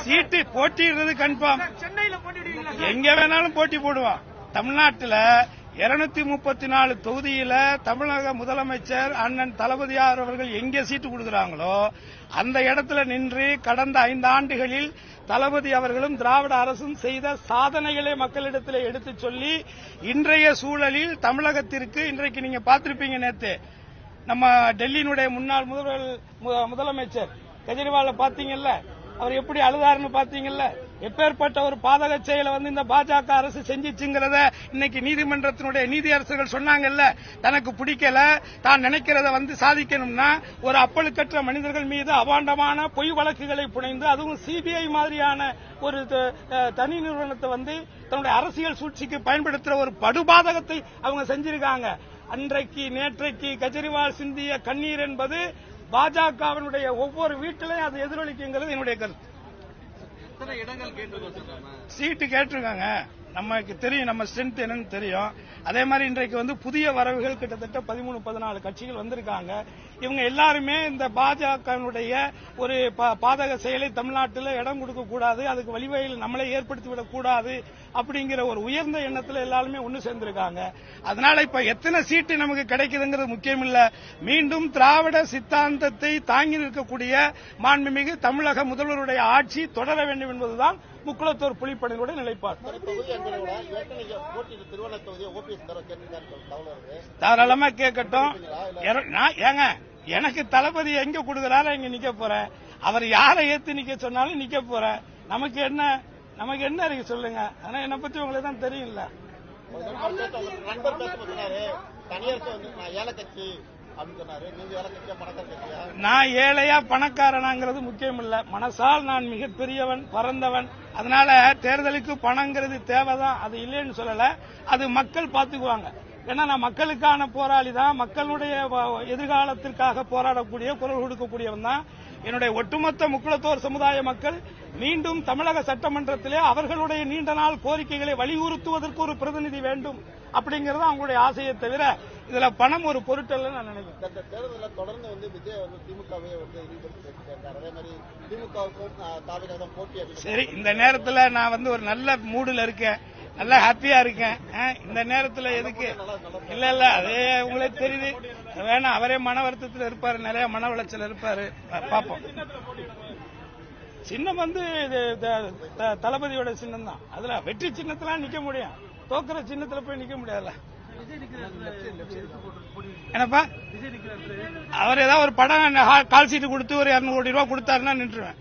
சீட்டு போட்டிடுறது confirm. எங்க வேணாலும் போட்டி போடுவான். தமிழ்நாட்டில் 234 தொகுதியில தமிழக முதலமைச்சர் அண்ணன் தளபதியார் அவர்கள் எங்கே சீட்டு கொடுக்கிறாங்களோ அந்த இடத்துல நின்று கடந்த 5 ஆண்டுகளில் தளபதி அவர்களும் திராவிட அரசும் செய்த சாதனைகளை மக்களிடத்தில் எடுத்து சொல்லி இன்றைய சூழலில் தமிழகத்திற்கு இன்றைக்கு நீங்க பார்த்திருப்பீங்க. நேத்து நம்ம டெல்லியினுடைய முன்னாள் முதலமைச்சர் கெஜ்ரிவால பாத்தீங்கல்ல, அவர் எப்படி அழுதாருன்னு பாத்தீங்கல்ல. எப்பேற்பட்ட ஒரு பாதக செயலை இந்த பாஜக அரசு செஞ்சிச்சுங்கிறத இன்னைக்கு நீதிமன்றத்தினுடைய நீதியரசர்கள் சொன்னாங்கல்ல. தனக்கு பிடிக்கல, தான் நினைக்கிறத சாதிக்கணும்னா ஒரு அப்பழுக்கற்ற மனிதர்கள் மீது அபாண்டமான பொய் வழக்குகளை புனைந்து, அதுவும் சிபிஐ மாதிரியான ஒரு தனி நிறுவனத்தை தன்னுடைய அரசியல் சூழ்ச்சிக்கு பயன்படுத்துற ஒரு படுபாதகத்தை அவங்க செஞ்சிருக்காங்க. அன்றைக்கு நேற்றைக்கு கெஜ்ரிவால் சிந்திய கண்ணீர் என்பது பாஜகவினுடைய ஒவ்வொரு வீட்டிலையும் அது எதிரொலிக்குங்கிறது என்னுடைய கருத்து. சீட்டு கேட்டிருக்காங்க. நமக்கு தெரியும் நம்ம ஸ்ட்ரென்த் என்னன்னு தெரியும். அதே மாதிரி இன்றைக்கு புதிய வரவுகள் கிட்டத்தட்ட 13-14 கட்சிகள் வந்திருக்காங்க. இவங்க எல்லாருமே இந்த பாஜகவினுடைய ஒரு பாதக செயலை தமிழ்நாட்டில் இடம் கொடுக்க கூடாது, அதுக்கு வழிவகையில் நம்மளே ஏற்படுத்திவிடக் கூடாது அப்படிங்கிற ஒரு உயர்ந்த எண்ணத்தில் எல்லாருமே ஒன்று சேர்ந்திருக்காங்க. அதனால இப்ப எத்தனை சீட்டு நமக்கு கிடைக்குதுங்கிறது முக்கியம் இல்ல. மீண்டும் திராவிட சித்தாந்தத்தை தாங்கி நிற்கக்கூடிய மாண்புமிகு தமிழக முதல்வருடைய ஆட்சி தொடர வேண்டும் என்பதுதான் முக்குளத்தூர் புலிப்படையினுடைய நிலைப்பாடு. தாராளமா கேட்கட்டும். ஏங்க, எனக்கு தளபதி எங்க கொடுக்கிறாரோ எங்க நிக்க போறேன். அவர் யாரை ஏத்து நிக்க சொன்னாலும் நிக்க போறேன். நமக்கு என்ன இருக்கு சொல்லுங்க. ஆனா என்னை பத்தி உங்களுக்கு தான் தெரியும்ல. நான் ஏழையா பணக்காரனாங்கிறது முக்கியம் இல்ல. மனசால் நான் மிகப்பெரியவன், பறந்தவன். அதனால தேர்தலுக்கு பணங்கிறது தேவைதான், அது இல்லைன்னு சொல்லல. அது மக்கள் பாத்துக்குவாங்க. ஏன்னா நான் மக்களுக்கான போராளி தான், மக்களுடைய எதிர்காலத்திற்காக போராடக்கூடிய, குரல் கொடுக்கக்கூடியவன் தான். என்னுடைய ஒட்டுமொத்த முக்குளத்தோர் சமுதாய மக்கள் மீண்டும் தமிழக சட்டமன்றத்திலே அவர்களுடைய நீண்ட நாள் கோரிக்கைகளை வலியுறுத்துவதற்கு ஒரு பிரதிநிதி வேண்டும் அப்படிங்கறது அவங்களுடைய ஆசையை தவிர இதுல பணம் ஒரு பொருட்டல்ல நான் நினைக்கிறேன். இந்த தேர்தலில் தொடர்ந்து விஜய் திமுகவே சரி, இந்த நேரத்தில் நான் ஒரு நல்ல மூடுல இருக்கேன், நல்லா ஹாப்பியா இருக்கேன். இந்த நேரத்தில் எதுக்கு இல்ல அதே உங்களுக்கு தெரியுது. வேணா அவரே மன வருத்தத்தில் இருப்பாரு, நிறைய மன உளைச்சல் இருப்பாரு. பாப்போம். சின்னம் தளபதியோட சின்னம் தான். அதுல வெற்றி சின்னத்துல நிக்க முடியும், தோக்குற சின்னத்துல போய் நிக்க முடியாதுல்ல. என்னப்பா, அவர் ஏதாவது ஒரு படம் கால் சீட்டு கொடுத்து ஒரு 200 கோடி ரூபாய் கொடுத்தாருன்னா நின்றுவேன்.